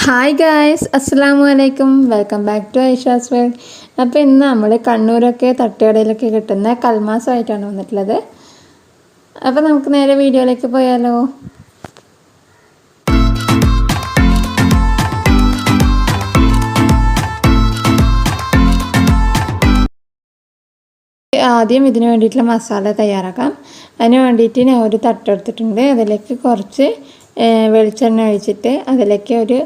Hi guys, അസ്സലാമു അലൈക്കും. Welcome back to Aisha's world. അപ്പോൾ ഇന്ന് നമ്മൾ കണ്ണൂരൊക്കെ തട്ടുകടയിലൊക്കെ കിട്ടുന്ന കൽമാസമായിട്ടാണ് വന്നിട്ടുള്ളത്. അപ്പോൾ നമുക്ക് നേരെ വീഡിയോയിലേക്ക് പോയാലോ. ആദ്യം ഇതിന് വേണ്ടിയിട്ടുള്ള മസാല തയ്യാറാക്കാം. അതിന് വേണ്ടിയിട്ട് ഞാൻ ഒരു തട്ടെടുത്തിട്ടുണ്ട്. അതിലേക്ക് കുറച്ച് വെളിച്ചെണ്ണ ഒഴിച്ചിട്ട് അതിലേക്ക് ഒരു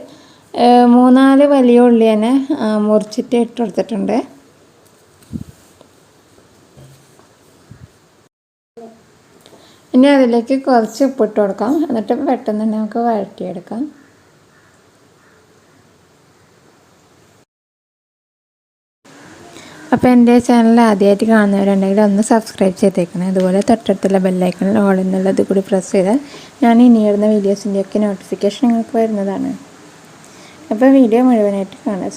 3-4 വലിയ ഉള്ളി തന്നെ മുറിച്ചിട്ട് ഇട്ടെടുത്തിട്ടുണ്ട്. ഇനി അതിലേക്ക് കുറച്ച് ഉപ്പിട്ട് കൊടുക്കാം. എന്നിട്ട് പെട്ടെന്ന് തന്നെ നമുക്ക് വഴറ്റിയെടുക്കാം. അപ്പോൾ എൻ്റെ ചാനൽ ആദ്യമായിട്ട് കാണുന്നവരുണ്ടെങ്കിൽ ഒന്ന് സബ്സ്ക്രൈബ് ചെയ്തേക്കണം. അതുപോലെ തൊട്ടടുത്തുള്ള ബെല്ലൈക്കണിൽ ഓൾ എന്നുള്ളത് കൂടി പ്രസ് ചെയ്താൽ ഞാൻ ഇനി ഇടുന്ന വീഡിയോസിൻ്റെയൊക്കെ നോട്ടിഫിക്കേഷൻ നിങ്ങൾക്ക് വരുന്നതാണ്. അപ്പോൾ വീഡിയോ മുഴുവനായിട്ട് കാണാം.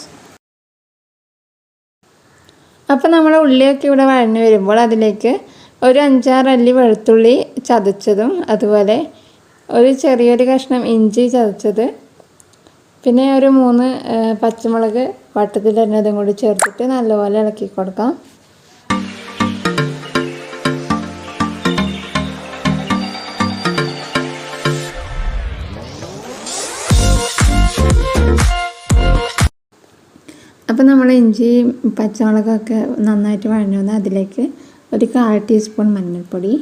അപ്പോൾ നമ്മൾ ഉള്ളിയൊക്കെ ഇവിടെ വഴഞ്ഞു വരുമ്പോൾ അതിലേക്ക് ഒരു 5-6 അല്ലി വെളുത്തുള്ളി ചതച്ചതും, അതുപോലെ ഒരു ചെറിയൊരു കഷ്ണം ഇഞ്ചി ചതച്ചത്, പിന്നെ ഒരു 3 പച്ചമുളക് വട്ടത്തിലരിഞ്ഞതും കൂടി ചേർത്തിട്ട് നല്ലപോലെ ഇളക്കി കൊടുക്കാം. അപ്പോൾ നമ്മൾ ഇഞ്ചി പച്ചമുളകൊക്കെ നന്നായിട്ട് വഴഞ്ഞു വന്നാൽ അതിലേക്ക് ഒരു 1/4 ടീസ്പൂൺ മഞ്ഞൾപ്പൊടി,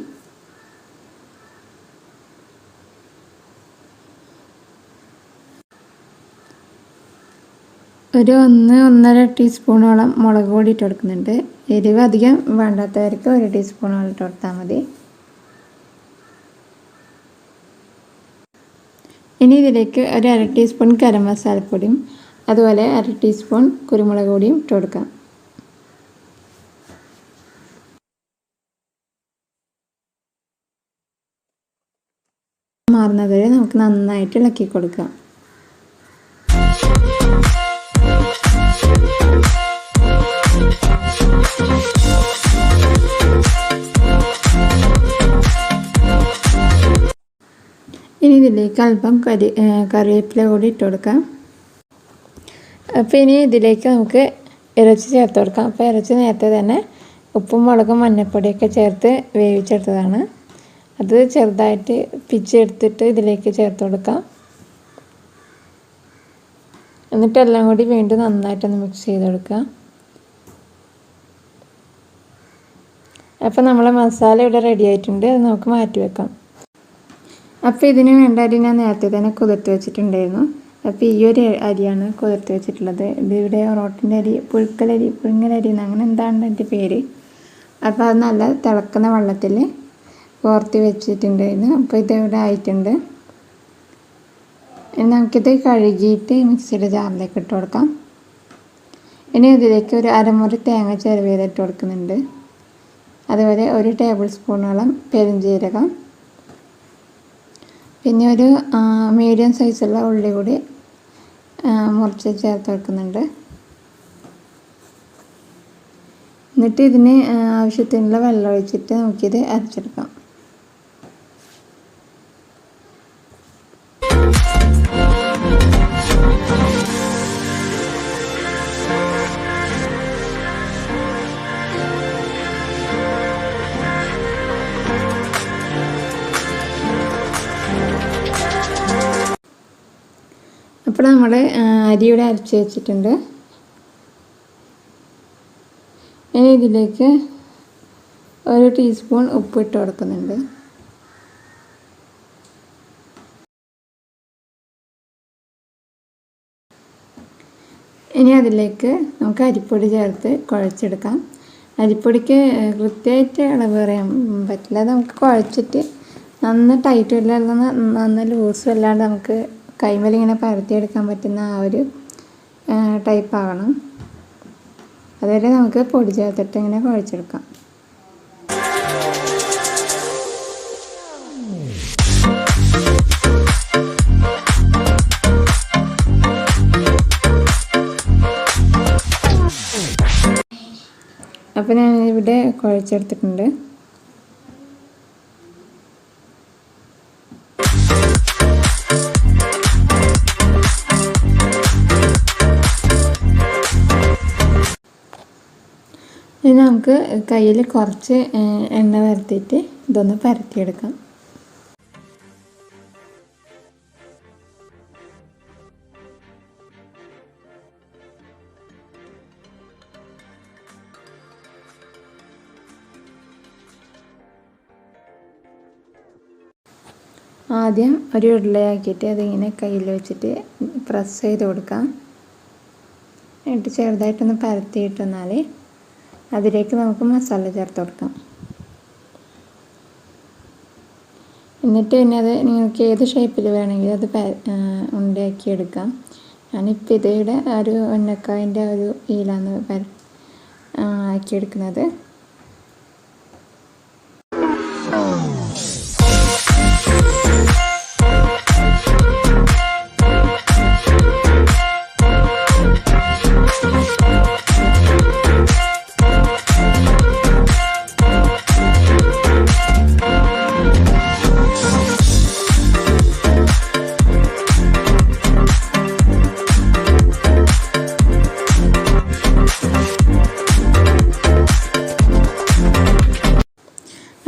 ഒരു 1-1.5 ടീസ്പൂണോളം മുളക് പൊടി ഇട്ട് കൊടുക്കുന്നുണ്ട്. എരിവ് അധികം വേണ്ടാത്തവർക്ക് 1 ടീസ്പൂണോളം ഇട്ട് കൊടുത്താൽ മതി. ഇനി ഇതിലേക്ക് ഒരു 1/2 ടീസ്പൂൺ ഗരം മസാലപ്പൊടിയും അതുപോലെ 1/2 ടീസ്പൂൺ കുരുമുളക് പൊടിയും ഇട്ട് കൊടുക്കാം. മാറുന്നത് വരെ നമുക്ക് നന്നായിട്ട് ഇളക്കി കൊടുക്കാം. ഇനി ഇതിലേക്ക് അല്പം കറിവേപ്പില കൂടി ഇട്ട് കൊടുക്കാം. അപ്പോൾ ഇനി ഇതിലേക്ക് നമുക്ക് ഇറച്ചി ചേർത്ത് കൊടുക്കാം. അപ്പോൾ ഇറച്ചി നേരത്തെ തന്നെ ഉപ്പും മുളകും മഞ്ഞൾപ്പൊടിയൊക്കെ ചേർത്ത് വേവിച്ചെടുത്തതാണ്. അത് ചെറുതായിട്ട് പിച്ചെടുത്തിട്ട് ഇതിലേക്ക് ചേർത്ത് കൊടുക്കാം. എന്നിട്ട് എല്ലാം കൂടി വീണ്ടും നന്നായിട്ടൊന്ന് മിക്സ് ചെയ്ത് കൊടുക്കുക. അപ്പോൾ നമ്മളെ മസാല ഇവിടെ റെഡി ആയിട്ടുണ്ട്. അത് നമുക്ക് മാറ്റി വെക്കാം. അപ്പോൾ ഇതിന് വേണ്ട അരി ഞാൻ നേരത്തെ തന്നെ കുതിർത്ത് വെച്ചിട്ടുണ്ടായിരുന്നു. അപ്പോൾ ഈ ഒരു അരിയാണ് കുതിർത്ത് വെച്ചിട്ടുള്ളത്. ഇതിവിടെ റോട്ടിൻ്റെ അരി, പുഴുങ്ങലരി അങ്ങനെ എന്താണ് എൻ്റെ പേര്. അപ്പോൾ അത് നല്ല തിളക്കുന്ന വെള്ളത്തിൽ കോർത്തി വെച്ചിട്ടുണ്ടായിരുന്നു. അപ്പോൾ ഇതിവിടെ ആയിട്ടുണ്ട്. ഇനി നമുക്കിത് കഴുകിയിട്ട് മിക്സിയുടെ ജാറിലേക്ക് ഇട്ട് കൊടുക്കാം. ഇനി ഇതിലേക്ക് ഒരു അരമുറി തേങ്ങ ചിരവിയത് കൊടുക്കുന്നുണ്ട്. അതുപോലെ 1 ടേബിൾ സ്പൂണോളം പെരുംജീരകം, പിന്നെ ഒരു മീഡിയം സൈസുള്ള ഉള്ളി കൂടി മുറിച്ച് ചേർത്ത് വെക്കുന്നുണ്ട്. എന്നിട്ട് ഇതിന് ആവശ്യത്തിനുള്ള വെള്ളം ഒഴിച്ചിട്ട് നമുക്കിത് അരച്ചെടുക്കാം. അപ്പോൾ നമ്മൾ അരിയുടെ അരച്ച് വെച്ചിട്ടുണ്ട്. ഇനി ഇതിലേക്ക് 1 ടീസ്പൂൺ ഉപ്പ് ഇട്ട് കൊടുക്കുന്നുണ്ട്. ഇനി അതിലേക്ക് നമുക്ക് അരിപ്പൊടി ചേർത്ത് കുഴച്ചെടുക്കാം. അരിപ്പൊടിക്ക് കൃത്യമായിട്ട് അളവ് പറയാൻ പറ്റില്ല. നമുക്ക് കുഴച്ചിട്ട് നന്ന ടൈറ്റും അല്ലാതെ നന്ന ലൂസും അല്ലാണ്ട് നമുക്ക് കൈമേൽ ഇങ്ങനെ പരത്തിയെടുക്കാൻ പറ്റുന്ന ആ ഒരു ടൈപ്പ് ആകണം. അതുവരെ നമുക്ക് പൊടി ചേർത്തിട്ട് ഇങ്ങനെ കുഴച്ചെടുക്കാം. അപ്പോൾ ഞാൻ ഇവിടെ കുഴച്ചെടുത്തിട്ടുണ്ട്. ഇനി നമുക്ക് കയ്യിൽ കുറച്ച് എണ്ണ പരത്തിയിട്ട് ഇതൊന്ന് പരത്തിയെടുക്കാം. ആദ്യം ഒരു ഉരുളയാക്കിയിട്ട് അതിങ്ങനെ കയ്യിൽ വെച്ചിട്ട് പ്രസ് ചെയ്ത് കൊടുക്കാം. എന്നിട്ട് ചെറുതായിട്ടൊന്ന് പരത്തിയിട്ടെന്നാൽ അതിലേക്ക് നമുക്ക് മസാല ചേർത്ത് കൊടുക്കാം. എന്നിട്ട് പിന്നെ അത് നിങ്ങൾക്ക് ഏത് ഷേപ്പിൽ വേണമെങ്കിലും അത് ഉണ്ടാക്കി എടുക്കാം. ഞാനിപ്പോൾ ഇതിവിടെ ഒരു ഉന്നക്കായൻ്റെ ഒരു ഈലാണ് ആക്കിയെടുക്കുന്നത്.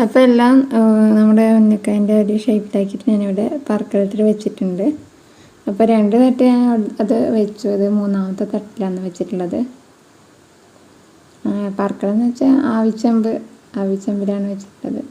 അപ്പോൾ എല്ലാം നമ്മുടെ ഉന്നക്കായൻ്റെ ഒരു ഷേപ്പിലാക്കിയിട്ട് ഞാനിവിടെ പറക്കലത്തിൽ വെച്ചിട്ടുണ്ട്. അപ്പോൾ 2 തട്ട് ഞാൻ അത് വെച്ചു. അത് 3ാമത്തെ തട്ടിലാണ് വെച്ചിട്ടുള്ളത്. പറക്കലെന്ന് വെച്ചാൽ ആവിച്ചെമ്പിലാണ് വെച്ചിട്ടുള്ളത്.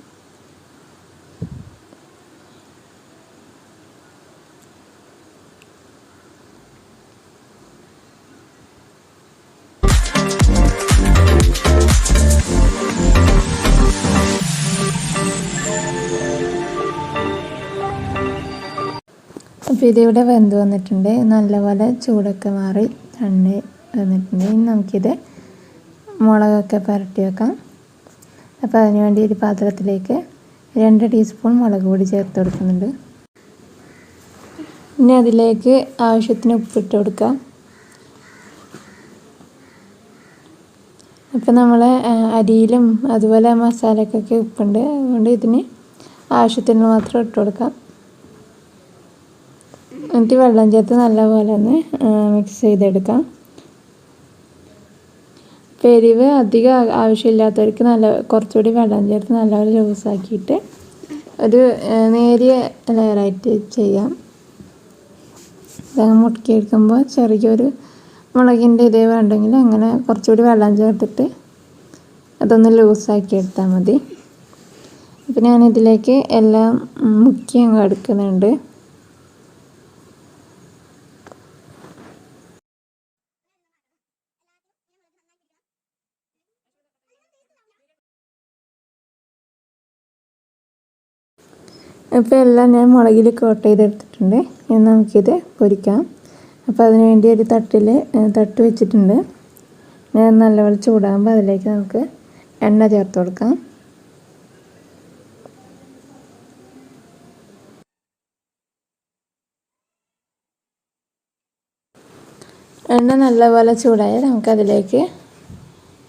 അപ്പോൾ ഇതിവിടെ വെന്ത് വന്നിട്ടുണ്ട്. നല്ലപോലെ ചൂടൊക്കെ മാറി തണ്ണി വന്നിട്ടുണ്ട്. ഇനി നമുക്കിത് മുളകൊക്കെ പുരട്ടി വെക്കാം. അപ്പോൾ അതിനുവേണ്ടി ഒരു പാത്രത്തിലേക്ക് 2 ടീസ്പൂൺ മുളക് പൊടി ചേർത്ത് കൊടുക്കുന്നുണ്ട്. ഇനി അതിലേക്ക് ആവശ്യത്തിന് ഉപ്പിട്ട് കൊടുക്കാം. അപ്പോൾ നമ്മൾ അരിയിലും അതുപോലെ മസാലക്കൊക്കെ ഉപ്പുണ്ട്. അതുകൊണ്ട് ഇതിന് ആവശ്യത്തിന് മാത്രം ഇട്ട് കൊടുക്കാം. എന്നിട്ട് വെള്ളം ചേർത്ത് നല്ലപോലെ ഒന്ന് മിക്സ് ചെയ്തെടുക്കാം. എരിവ് അധികം ആവശ്യമില്ലാത്തവർക്ക് കുറച്ചുകൂടി വെള്ളം ചേർത്ത് നല്ലപോലെ ലൂസാക്കിയിട്ട് ഒരു നേരിയ ലെയറായിട്ട് ചെയ്യാം. ഇതങ്ങ് മുറുക്കിയെടുക്കുമ്പോൾ ചെറിയൊരു മുളകിൻ്റെ ഇതേ വേണ്ടെങ്കിൽ അങ്ങനെ കുറച്ചുകൂടി വെള്ളം ചേർത്തിട്ട് അതൊന്ന് ലൂസാക്കി എടുത്താൽ മതി. അപ്പോൾ ഞാനിതിലേക്ക് എല്ലാം മുക്കി അങ്ങ് എടുക്കുന്നുണ്ട്. അപ്പോൾ എല്ലാം ഞാൻ മുളകിൽ കോട്ട് ചെയ്തെടുത്തിട്ടുണ്ട്. ഇനി നമുക്കിത് പൊരിക്കാം. അപ്പോൾ അതിന് വേണ്ടി ഒരു തട്ട് വെച്ചിട്ടുണ്ട്. ഞാൻ നല്ലപോലെ ചൂടാകുമ്പോൾ അതിലേക്ക് നമുക്ക് എണ്ണ ചേർത്ത് കൊടുക്കാം. എണ്ണ നല്ലപോലെ ചൂടായാൽ നമുക്കതിലേക്ക്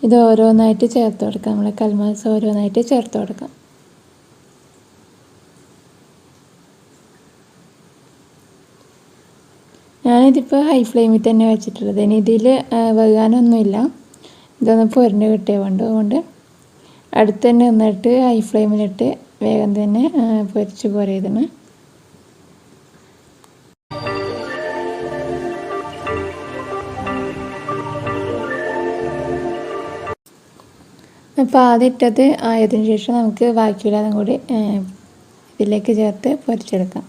ഇത് ഓരോന്നായിട്ട് ചേർത്ത് കൊടുക്കാം. നമ്മളെ കൽമാസ് ഓരോന്നായിട്ട് ചേർത്ത് കൊടുക്കാം. ഞാനിതിപ്പോൾ ഹൈ ഫ്ലെയിമിൽ തന്നെ വെച്ചിട്ടുള്ളത്. ഇനി ഇതിൽ വേകാനൊന്നുമില്ല. ഇതൊന്ന് പൊരിഞ്ഞ് അതുകൊണ്ട് അടുത്ത് തന്നെ നിന്നിട്ട് ഹൈ ഫ്ലെയിമിലിട്ട് വേഗം തന്നെ പൊരിച്ച് പോരേതാണ്. അപ്പോൾ ആദ്യം ഇട്ടത് ആയതിനു ശേഷം നമുക്ക് ബാക്കിയുള്ളതും കൂടി ഇതിലേക്ക് ചേർത്ത് പൊരിച്ചെടുക്കാം.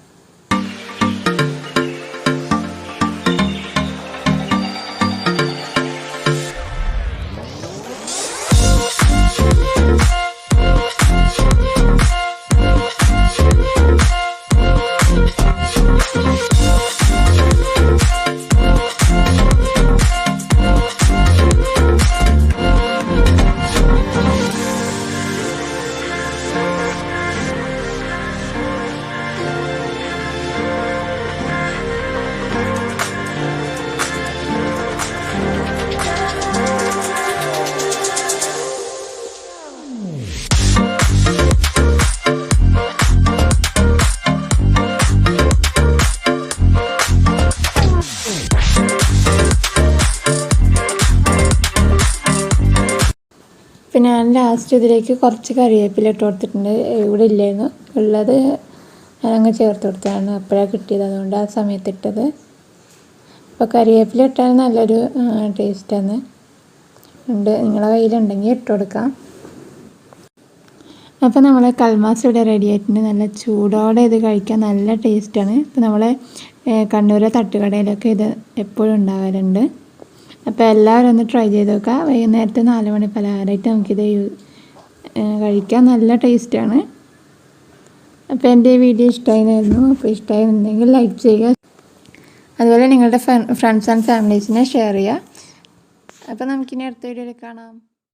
ലാസ്റ്റ് ഇതിലേക്ക് കുറച്ച് കറിവേപ്പില ഇട്ട് കൊടുത്തിട്ടുണ്ട്. ഇവിടെ ഇല്ലായിരുന്നു, ഉള്ളത് ഞാനങ്ങ് ചേർത്ത് കൊടുത്തതാണ്. അപ്പോഴാണ് കിട്ടിയത്, അതുകൊണ്ട് ആ സമയത്ത് ഇട്ടത്. അപ്പോൾ കറിവേപ്പില ഇട്ടാൽ നല്ലൊരു ടേസ്റ്റാണ്. നിങ്ങളെ കയ്യിലുണ്ടെങ്കിൽ ഇട്ട് കൊടുക്കാം. അപ്പോൾ നമ്മൾ കൽമാസ് ഇവിടെ റെഡി ആയിട്ടുണ്ട്. നല്ല ചൂടോടെ ഇത് കഴിക്കാൻ നല്ല ടേസ്റ്റാണ്. ഇപ്പോൾ നമ്മളെ കണ്ണൂരെ തട്ടുകടയിലൊക്കെ ഇത് എപ്പോഴും ഉണ്ടാവാറുണ്ട്. അപ്പോൾ എല്ലാവരും ഒന്ന് ട്രൈ ചെയ്ത് നോക്കുക. വൈകുന്നേരത്തെ 4 മണി പലഹാരമായിട്ട് നമുക്കിത് കഴിക്കാൻ നല്ല ടേസ്റ്റാണ്. അപ്പോൾ എൻ്റെ ഈ വീഡിയോ ഇഷ്ടമായിരുന്നു. അപ്പോൾ ഇഷ്ടമായിരുന്നെങ്കിൽ ലൈക്ക് ചെയ്യുക, അതുപോലെ നിങ്ങളുടെ ഫ്രണ്ട്സ് ആൻഡ് ഫാമിലീസിനെ ഷെയർ ചെയ്യുക. അപ്പോൾ നമുക്കിനി അടുത്ത വീഡിയോയിൽ കാണാം.